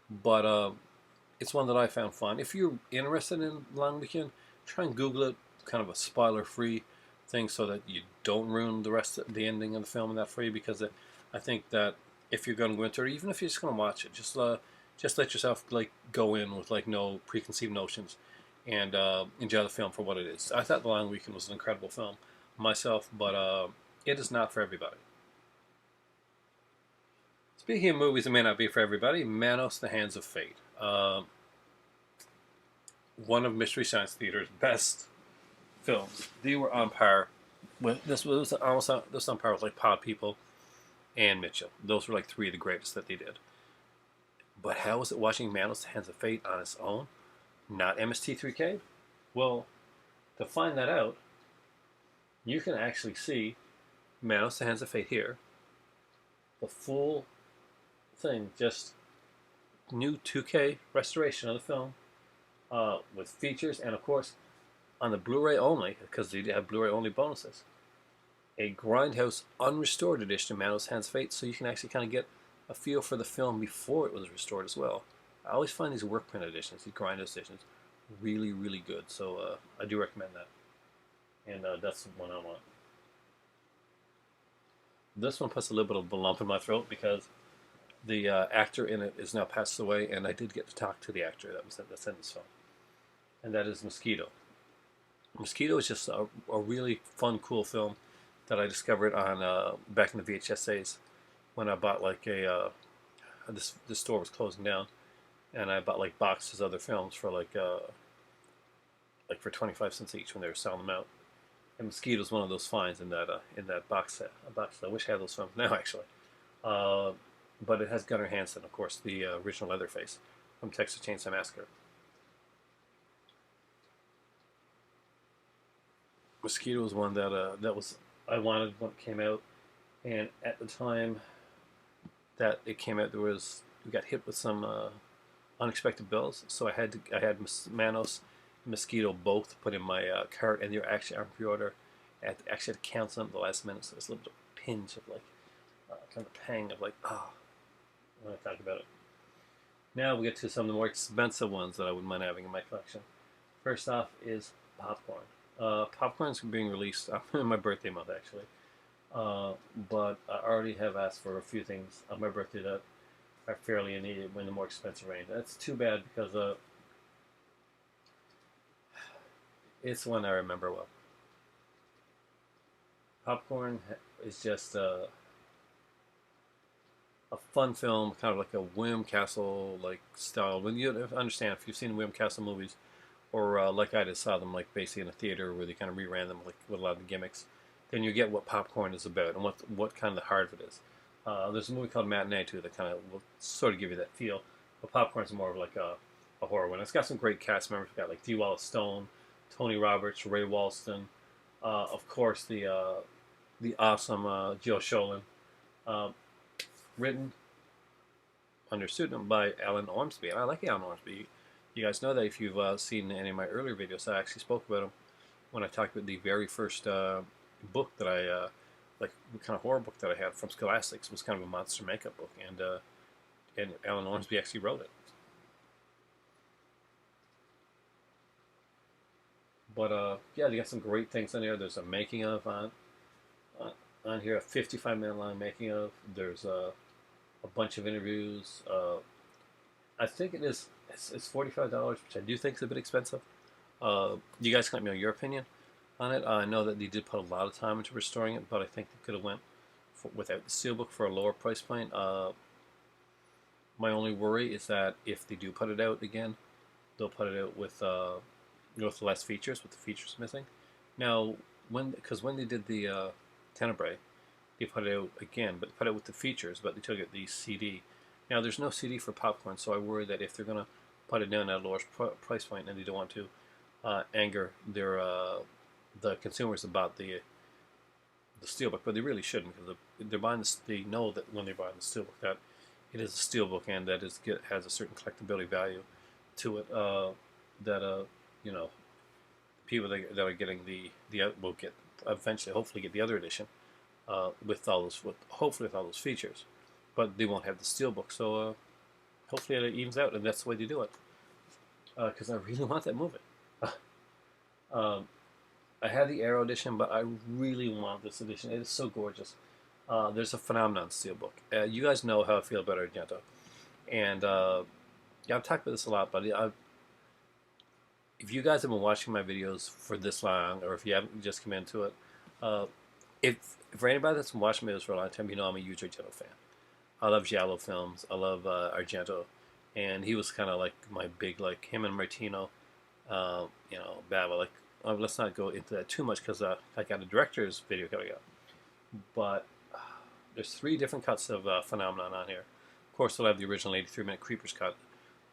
but it's one that I found fun. If you're interested in Long Weekend, try and Google it, kind of a spoiler-free thing, so that you don't ruin the rest of the ending of the film and that for you. Because I think that if you're going to go into it, even if you're just going to watch it, just let yourself go in with no preconceived notions, and enjoy the film for what it is. I thought The Long Weekend was an incredible film myself, but it is not for everybody. Speaking of movies that may not be for everybody, Manos: The Hands of Fate. One of Mystery Science Theater's best films. They were on par with this. Was almost this on par with Pod People and Mitchell. Those were three of the greatest that they did. But how was it watching Manos: The Hands of Fate on its own, not MST3K? Well, to find that out, you can actually see Manos: The Hands of Fate here. The full thing, just new 2K restoration of the film with features, and of course on the Blu-ray only, because they have Blu-ray only bonuses, a Grindhouse unrestored edition of Manos: Hands of Fate, so you can actually kind of get a feel for the film before it was restored as well. I always find these work print editions, these Grindhouse editions, really, really good. So I do recommend that, and that's the one I want. This one puts a little bit of a lump in my throat because the actor in it is now passed away, and I did get to talk to the actor that's in this film, and that is Mosquito. Mosquito is just a really fun, cool film that I discovered on back in the VHS days when I bought this store was closing down, and I bought boxes of other films for for 25 cents each when they were selling them out. And Mosquito is one of those finds in that box set. A box set. I wish I had those films now actually. But it has Gunnar Hansen, of course, the original Leatherface from Texas Chainsaw Massacre. Mosquito was one that was I wanted when it came out, and at the time that it came out, we got hit with some unexpected bills, so I had Manos and Mosquito both put in my cart, and they're actually on pre-order. Actually had to cancel them at the last minute, so it's a little bit of a pinch of kind of a pang of when I talk about it. Now we get to some of the more expensive ones that I wouldn't mind having in my collection. First off is popcorn. Popcorn's being released in my birthday month, actually. But I already have asked for a few things on my birthday that are fairly in the more expensive range. That's too bad because it's one I remember well. Popcorn is just a fun film, kind of like a William Castle like style. When you understand, if you've seen William Castle movies, or like I just saw them like basically in a theater where they kind of reran them like with a lot of the gimmicks, then you get what popcorn is about and what kind of the heart of it is. There's a movie called Matinee too that kind of will sort of give you that feel. But popcorn is more of like a horror one. It's got some great cast members. We've got like D. Wallace Stone, Tony Roberts, Ray Walston, of course the awesome Jill Sholin, uh, written under pseudonym by Alan Ormsby. And I like Alan Ormsby. You guys know that if you've seen any of my earlier videos, I actually spoke about him when I talked about the very first book that I, like, kind of horror book that I had from Scholastics. It was kind of a monster makeup book, and Alan Ormsby actually wrote it. But yeah, they got some great things on there. There's a making of on here, a 55-minute long making of. There's a bunch of interviews. I think it's $45, which I do think is a bit expensive. You guys can let me know your opinion on it. I know that they did put a lot of time into restoring it, but I think they could have went without the steelbook for a lower price point. My only worry is that if they do put it out again, they'll put it out with less features, with the features missing. Now, because when they did the Tenebrae, they put it out again, but they put it with the features, but they took out the CD. Now, there's no CD for popcorn, so I worry that if they're going to put it down at a lower price point and they don't want to anger the consumers about the steelbook, but they really shouldn't, because they're buying this. They know that when they're buying the steelbook that it is a steelbook and that has a certain collectability value to it. That you know, people that are getting the will get eventually, hopefully, get the other edition with all those hopefully with all those features, but they won't have the steelbook. So hopefully it evens out, and that's the way they do it. Because I really want that movie. I had the Arrow edition, but I really want this edition. It is so gorgeous. There's a phenomenon steelbook. You guys know how I feel about Argento, and yeah, I've talked about this a lot, but if you guys have been watching my videos for this long, or if you haven't just come into it, if for anybody that's been watching my videos for a long time, you know I'm a huge Argento fan. I love giallo films. I love Argento, and he was kind of like my big, like him and Martino, battle. Like, let's not go into that too much because I got a director's video coming up. But there's 3 different cuts of Phenomenon on here. Of course, they'll have the original 83-minute Creepers cut,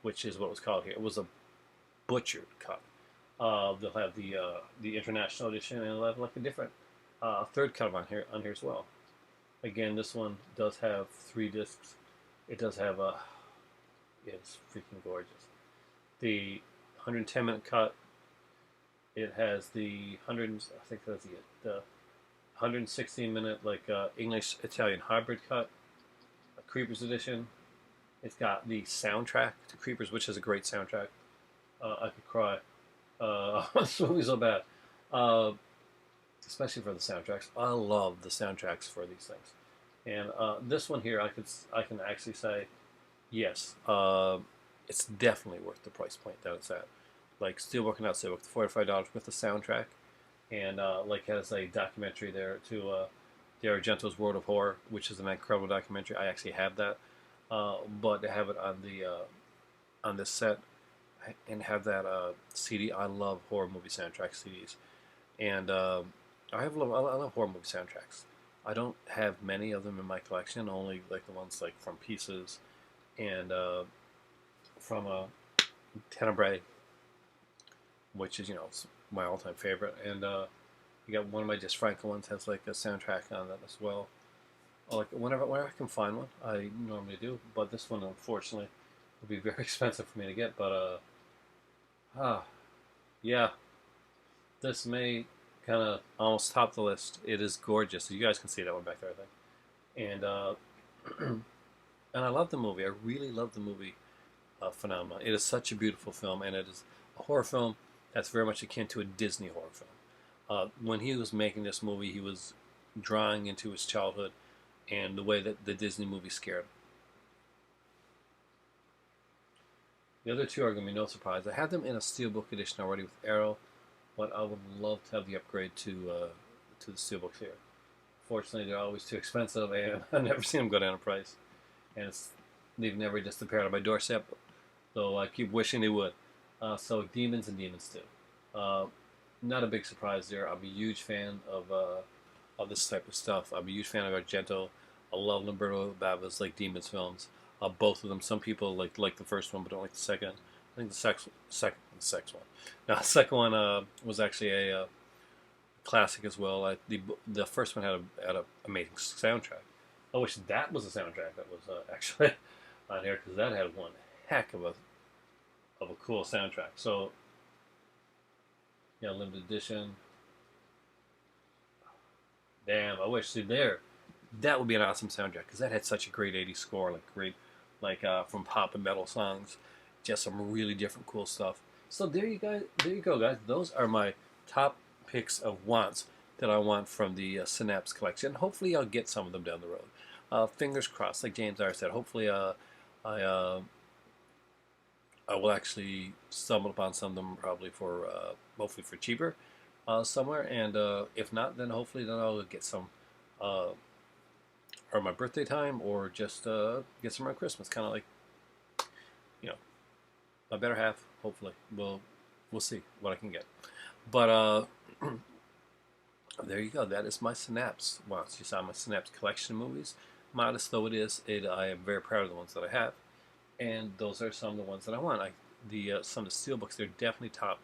which is what it was called here. It was a butchered cut. They'll have the international edition, and they'll have like a different 3rd cut on here as well. Again, this one does have 3 discs. It does have it's freaking gorgeous. The 110-minute cut. It has the 100. I think that's the 116-minute like English Italian hybrid cut, a Creepers edition. It's got the soundtrack to Creepers, which is a great soundtrack. I could cry. This movie's so bad. Especially for the soundtracks. I love the soundtracks for these things. And this one here, I can actually say, yes, it's definitely worth the price point that it's at. Like Steelbook and not Steelbook, $45 with the soundtrack, and like has a documentary there to the Argento's World of Horror, which is an incredible documentary. I actually have that, but to have it on this set and have that CD. I love horror movie soundtrack CDs, and I love horror movie soundtracks. I don't have many of them in my collection, only like the ones like from Pieces and from Tenebrae, which is my all-time favorite. And you got one of my Just Franco ones has like a soundtrack on that as well. Like whenever I can find one, I normally do. But this one, unfortunately, would be very expensive for me to get. But yeah, this may kind of almost top the list. It is gorgeous. You guys can see that one back there, I think. And and I love the movie. I really love the movie Phenomenon. It is such a beautiful film, and it is a horror film that's very much akin to a Disney horror film. When he was making this movie, he was drawing into his childhood and the way that the Disney movie scared him. The other 2 are going to be no surprise. I have them in a steelbook edition already with Arrow, but I would love to have the upgrade to the steelbooks here. Fortunately, they're always too expensive, and I've never seen them go down in price. and they've never just appeared on my doorstep, though I keep wishing they would. So Demons and Demons 2. Not a big surprise there. I'm a huge fan of this type of stuff. I'm a huge fan of Argento. I love Lamberto Bava's like Demons films. Both of them. Some people like the first one, but don't like the second. I think the second one. Now the second one was actually a classic as well. The first one had a amazing soundtrack. I wish that was a soundtrack that was actually on here, because that had one heck of a cool soundtrack. So yeah, limited edition. Damn, I wish that would be an awesome soundtrack, because that had such a great '80s score, like great, like from pop and metal songs, just some really different cool stuff. So there you go, guys. Those are my top picks of wants that I want from the Synapse collection. Hopefully, I'll get some of them down the road. Fingers crossed, like James R. said. Hopefully, I I will actually stumble upon some of them probably for hopefully for cheaper somewhere, and if not, then hopefully then I'll get some uh, or my birthday time, or just get some around Christmas, kind of like, you know, my better half. Hopefully, we'll see what I can get. But there you go. That is my Synapse. Well, you saw my Synapse collection of movies. Modest though it is, I am very proud of the ones that I have, and those are some of the ones that I want. Some of the steelbooks, they're definitely top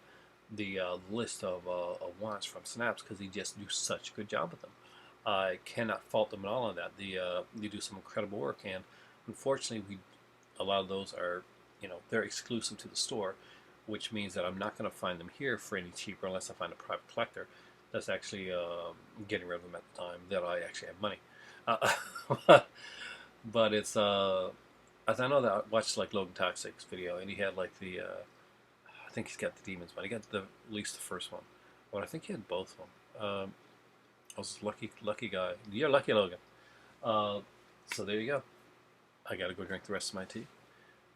the list of wants from Synapse, because they just do such a good job with them. I cannot fault them at all on that. They do some incredible work, and unfortunately, a lot of those are, they're exclusive to the store, which means that I'm not going to find them here for any cheaper unless I find a private collector that's actually getting rid of them at the time that I actually have money. But it's as I know that I watched like Logan Toxic's video, and he had like I think he's got the Demons one. He got at least the first one, but I think he had both of them. I was a lucky guy. You're lucky, Logan. Uh, so there you go. I gotta go drink the rest of my tea.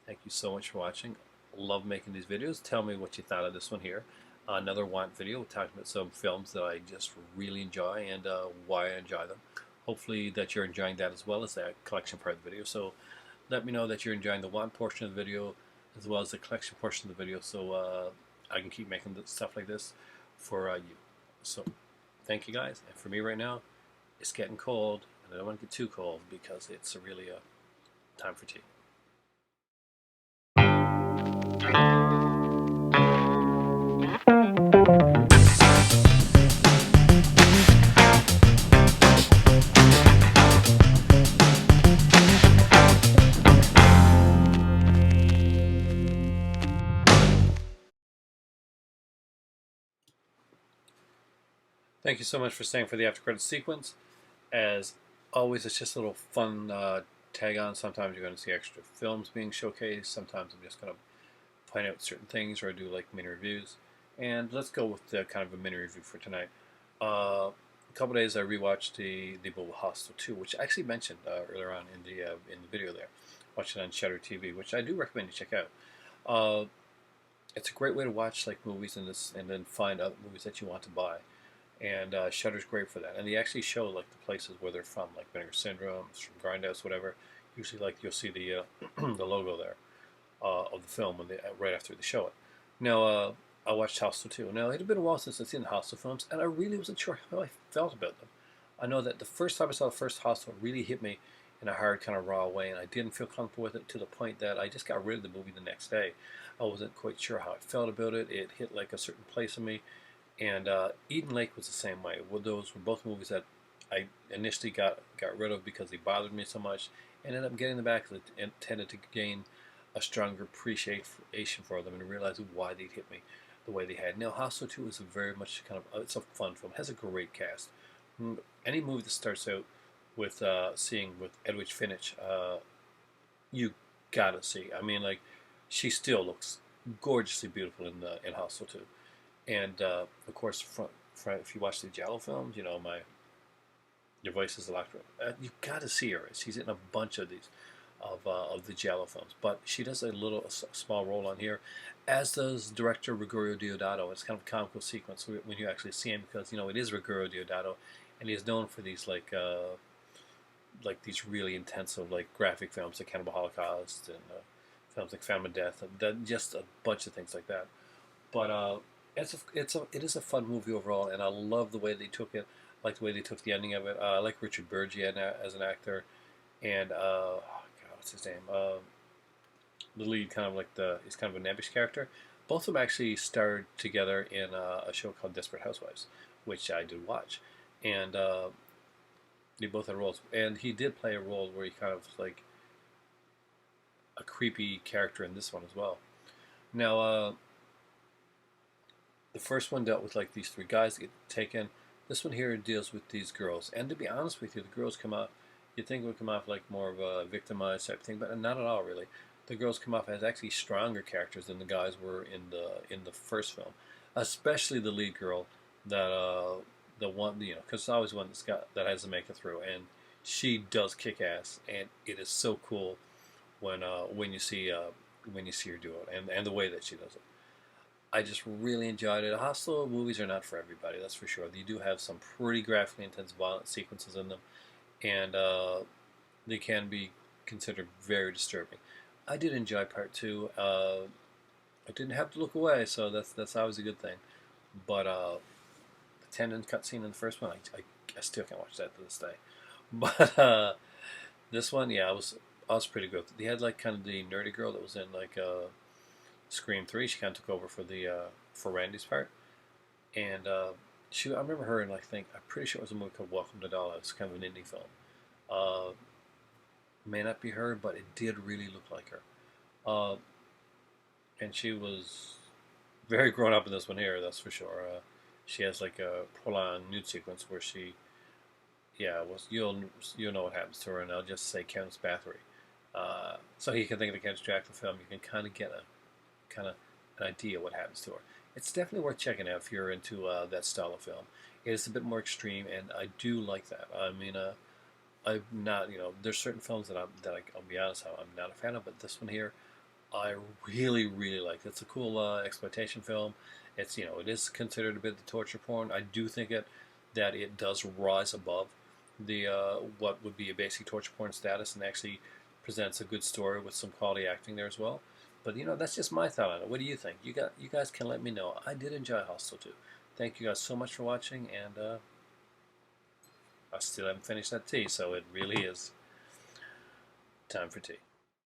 Thank you so much for watching. Love making these videos. Tell me what you thought of this one here. Another want video talking about some films that I just really enjoy, and why I enjoy them. Hopefully that you're enjoying that as well as that collection part of the video. So let me know that you're enjoying the want portion of the video as well as the collection portion of the video, so I can keep making stuff like this for you. So thank you guys. And for me right now, it's getting cold, and I don't want to get too cold because it's really time for tea. Thank you so much for staying for the after credits sequence. As always, it's just a little fun tag on. Sometimes you're going to see extra films being showcased. Sometimes I'm just going to point out certain things, or I do like mini reviews. And let's go with kind of a mini review for tonight. A couple days I rewatched the movie Hostel 2, which I actually mentioned earlier on in the video there. Watched it on Shutter TV, which I do recommend you check out. It's a great way to watch like movies and then find other movies that you want to buy. And Shutter's great for that. And they actually show like the places where they're from, like Vinegar Syndrome, from Grindhouse, whatever. Usually, like you'll see the the logo there of the film right after they show it. Now, I watched Hostel 2. Now, it had been a while since I'd seen the Hostel films, and I really wasn't sure how I felt about them. I know that the first time I saw the first Hostel, it really hit me in a hard, kind of raw way, and I didn't feel comfortable with it, to the point that I just got rid of the movie the next day. I wasn't quite sure how I felt about it. It hit like a certain place in me. And Eden Lake was the same way. Well, those were both movies that I initially got rid of because they bothered me so much, and ended up getting them back and tended to gain a stronger appreciation for them and realize why they'd hit me the way they had. Now, Hostel 2 is a very much kind of, it's a fun film. It has a great cast. Any movie that starts out with seeing with Edwidge Finch, you gotta see. I mean, like, she still looks gorgeously beautiful in Hostel 2. And of course, if you watch the Giallo films, your voice is locked. You got to see her. She's in a bunch of these of the Giallo films, but she does a small role on here, as does director Gregorio Deodato. It's kind of a comical sequence when you actually see him, because it is Gregorio Deodato, and he's known for these like like these really intensive like graphic films like Cannibal Holocaust and films like Famine Death, and that, just a bunch of things like that. But it is a fun movie overall, and I love the way they took it. I like the way they took the ending of it. I like Richard Burgi as an actor, and oh God, what's his name? The lead, kind of like he's kind of a nebbish character. Both of them actually starred together in a show called Desperate Housewives, which I did watch, and they both had roles. And he did play a role where he kind of like a creepy character in this one as well. Now, the first one dealt with like these three guys that get taken. This one here deals with these girls, and to be honest with you, the girls come out. You'd think it would come off like more of a victimized type thing, but not at all really. The girls come off as actually stronger characters than the guys were in the first film, especially the lead girl, that the one, because it's always one that has to make it through, and she does kick ass, and it is so cool when you see her do it, and the way that she does it. I just really enjoyed it. Hostile movies are not for everybody, that's for sure. They do have some pretty graphically intense violent sequences in them, and they can be considered very disturbing. I did enjoy part two. I didn't have to look away, so that's always a good thing. But the tendon cutscene in the first one, I still can't watch that to this day. But this one, yeah, I was pretty good. They had like kind of the nerdy girl that was in like Scream 3. She kind of took over for Randy's part, and I remember her in, I'm pretty sure it was a movie called Welcome to Dollhouse, kind of an indie film. Uh, may not be her, but it did really look like her. Uh, and she was very grown up in this one here, that's for sure. She has like a prolonged nude sequence where she, yeah, you'll know what happens to her, and I'll just say Countess Bathory. So you can think of the Countess Dracula film, you can kind of get an idea what happens to her. It's definitely worth checking out if you're into that style of film. It is a bit more extreme, and I do like that. I mean, I'm not, there's certain films I'll be honest, I'm not a fan of, but this one here, I really, really like. It's a cool exploitation film. It's, it is considered a bit of torture porn. I do think that it does rise above the what would be a basic torture porn status, and actually presents a good story with some quality acting there as well. But that's just my thought on it. What do you think? You guys can let me know. I did enjoy Hostel 2. Thank you guys so much for watching, and I still haven't finished that tea, so it really is time for tea.